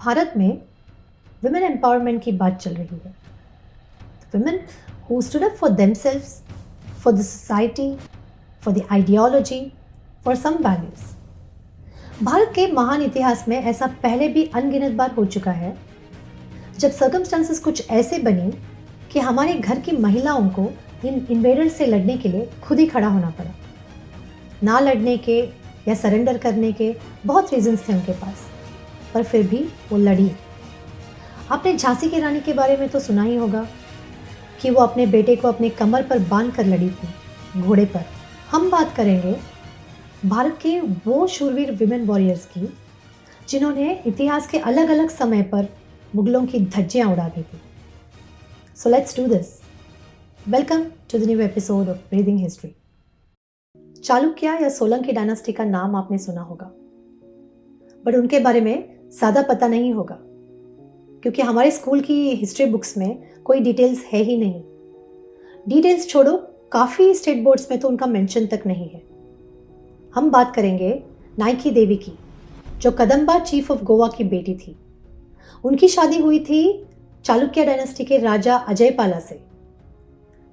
भारत में women empowerment की बात चल रही है। Women who stood up for themselves, for the society, for the ideology, for some values. Bharat के महान इतिहास में ऐसा पहले भी अनगिनत बार हो चुका है जब सर्कमस्टांसेस कुछ ऐसे बनी कि हमारे घर की महिलाओं को इन इन्वेडर्स से लड़ने के लिए खुद ही खड़ा होना पड़ा। ना लड़ने के या सरेंडर करने के बहुत रीजंस थे उनके पास, पर फिर भी वो लड़ी। आपने झांसी की रानी के बारे में तो सुना ही होगा कि वो अपने बेटे को अपने कमर पर बांध कर लड़ी थी, घोड़े पर। हम बात करेंगे भारत के वो शूरवीर विमेन वॉरियर्स की जिन्होंने इतिहास के अलग अलग समय पर मुगलों की धज्जियां उड़ा दी थी। So let's do this. Welcome to the new episode of breathing history. Chalukya या सोलंकी डायनास्टी का नाम आपने सुना होगा, बट उनके बारे में ज़्यादा पता नहीं होगा क्योंकि हमारे स्कूल की हिस्ट्री बुक्स में कोई डिटेल्स है ही नहीं। डिटेल्स छोड़ो, काफ़ी स्टेट बोर्ड्स में तो उनका मेंशन तक नहीं है। हम बात करेंगे नाइकी देवी की, जो कदंबा चीफ ऑफ गोवा की बेटी थी। उनकी शादी हुई थी चालुक्य डायनास्टी के राजा अजयपाला से,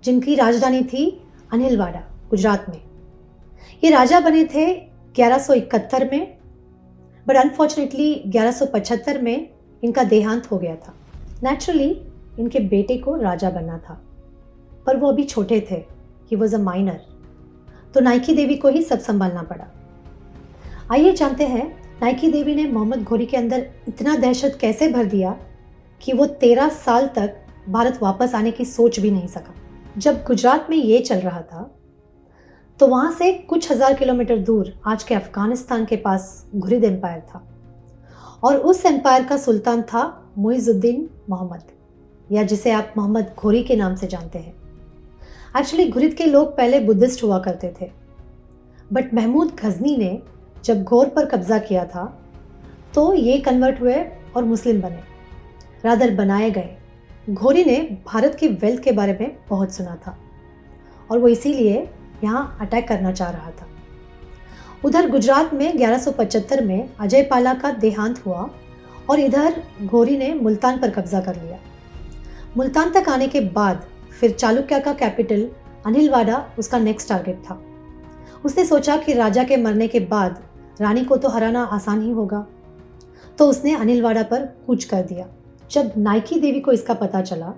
जिनकी राजधानी थी अनिलवाड़ा, गुजरात में। ये राजा बने थे 1171 में, बट अनफॉर्चुनेटली 1175 में इनका देहांत हो गया था। नेचुरली इनके बेटे को राजा बनना था, पर वो अभी छोटे थे, ही वॉज अ माइनर, तो नाइकी देवी को ही सब संभालना पड़ा। आइए जानते हैं नाइकी देवी ने मोहम्मद घोरी के अंदर इतना दहशत कैसे भर दिया कि वो 13 साल तक भारत वापस आने की सोच भी नहीं सका। जब गुजरात में ये चल रहा था तो वहाँ से कुछ हजार किलोमीटर दूर आज के अफगानिस्तान के पास घुरिद एम्पायर था, और उस एम्पायर का सुल्तान था मुइजुद्दीन मोहम्मद, या जिसे आप मोहम्मद घोरी के नाम से जानते हैं। एक्चुअली घुरिद के लोग पहले बुद्धिस्ट हुआ करते थे, बट महमूद गजनी ने जब घोर पर कब्जा किया था तो ये कन्वर्ट हुए और मुस्लिम बने, रादर बनाए गए। घोरी ने भारत की वेल्थ के बारे में बहुत सुना था और वो इसीलिए यहाँ अटैक करना चाह रहा था। उधर गुजरात में 1175 में अजयपाला का देहांत हुआ और इधर घोरी ने मुल्तान पर कब्जा कर लिया। मुल्तान तक आने के बाद फिर चालुक्य का कैपिटल अनिलवाड़ा उसका नेक्स्ट टारगेट था। उसने सोचा कि राजा के मरने के बाद रानी को तो हराना आसान ही होगा, तो उसने अनिलवाड़ा पर कूच कर दिया। जब नाइकी देवी को इसका पता चला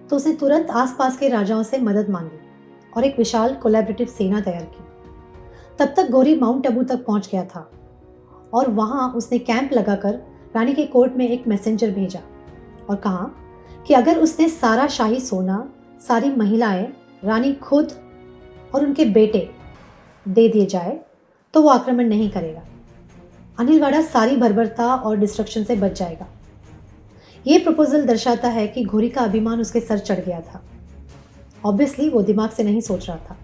तो उसने तुरंत आसपास के राजाओं से मदद मांगी और एक विशाल कोलैबोरेटिव सेना तैयार की। तब तक घोरी माउंट आबू तक पहुंच गया था और वहां उसने कैंप लगाकर रानी के कोर्ट में एक मैसेंजर भेजा और कहा कि अगर उसने सारा शाही सोना, सारी महिलाएं, रानी खुद और उनके बेटे दे दिए जाए तो वो आक्रमण नहीं करेगा। अनिलवाड़ा सारी बर्बरता और डिस्ट्रक्शन से बच जाएगा। ये प्रपोजल दर्शाता है कि घोरी का अभिमान उसके सर चढ़ गया था। ऑब्वियसली वो दिमाग से नहीं सोच रहा था।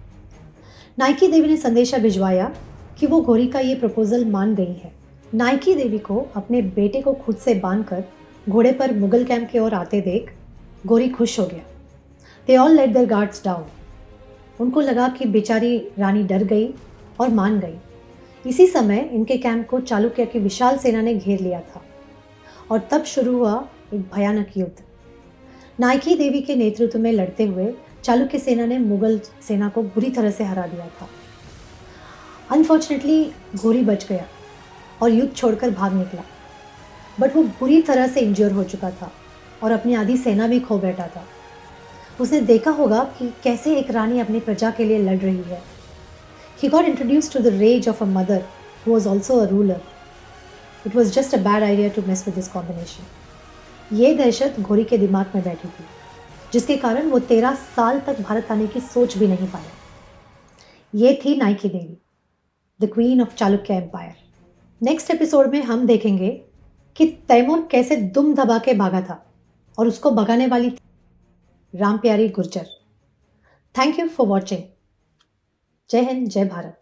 नाइकी देवी ने संदेशा भिजवाया कि वो घोरी का ये प्रपोजल मान गई है। नाइकी देवी को अपने बेटे को खुद से बांधकर घोड़े पर मुगल कैंप की ओर आते देख घोरी खुश हो गया। They all let their guards down. उनको लगा कि बेचारी रानी डर गई और मान गई। इसी समय इनके कैंप को चालुक्य की विशाल सेना ने घेर लिया था और तब शुरू हुआ एक भयानक युद्ध। नाइकी देवी के नेतृत्व में लड़ते हुए चालुक्य सेना ने मुगल सेना को बुरी तरह से हरा दिया था। अनफॉर्चुनेटली घोरी बच गया और युद्ध छोड़कर भाग निकला, बट वो बुरी तरह से इंज्योर हो चुका था और अपनी आधी सेना भी खो बैठा था। उसने देखा होगा कि कैसे एक रानी अपनी प्रजा के लिए लड़ रही है। He got introduced to the rage of a mother who was also a ruler. It was just a bad idea to mess with this combination. ये दहशत घोरी के दिमाग में बैठी थी, जिसके कारण वो 13 साल तक भारत आने की सोच भी नहीं पाया। ये थी Naiki Devi, the queen of Chalukya empire. Next episode में हम देखेंगे कि तैमूर कैसे दुम दबा के भागा था और उसको भगाने वाली थी Rampyari Gurjar. Thank you for watching. जय हिंद, जय भारत।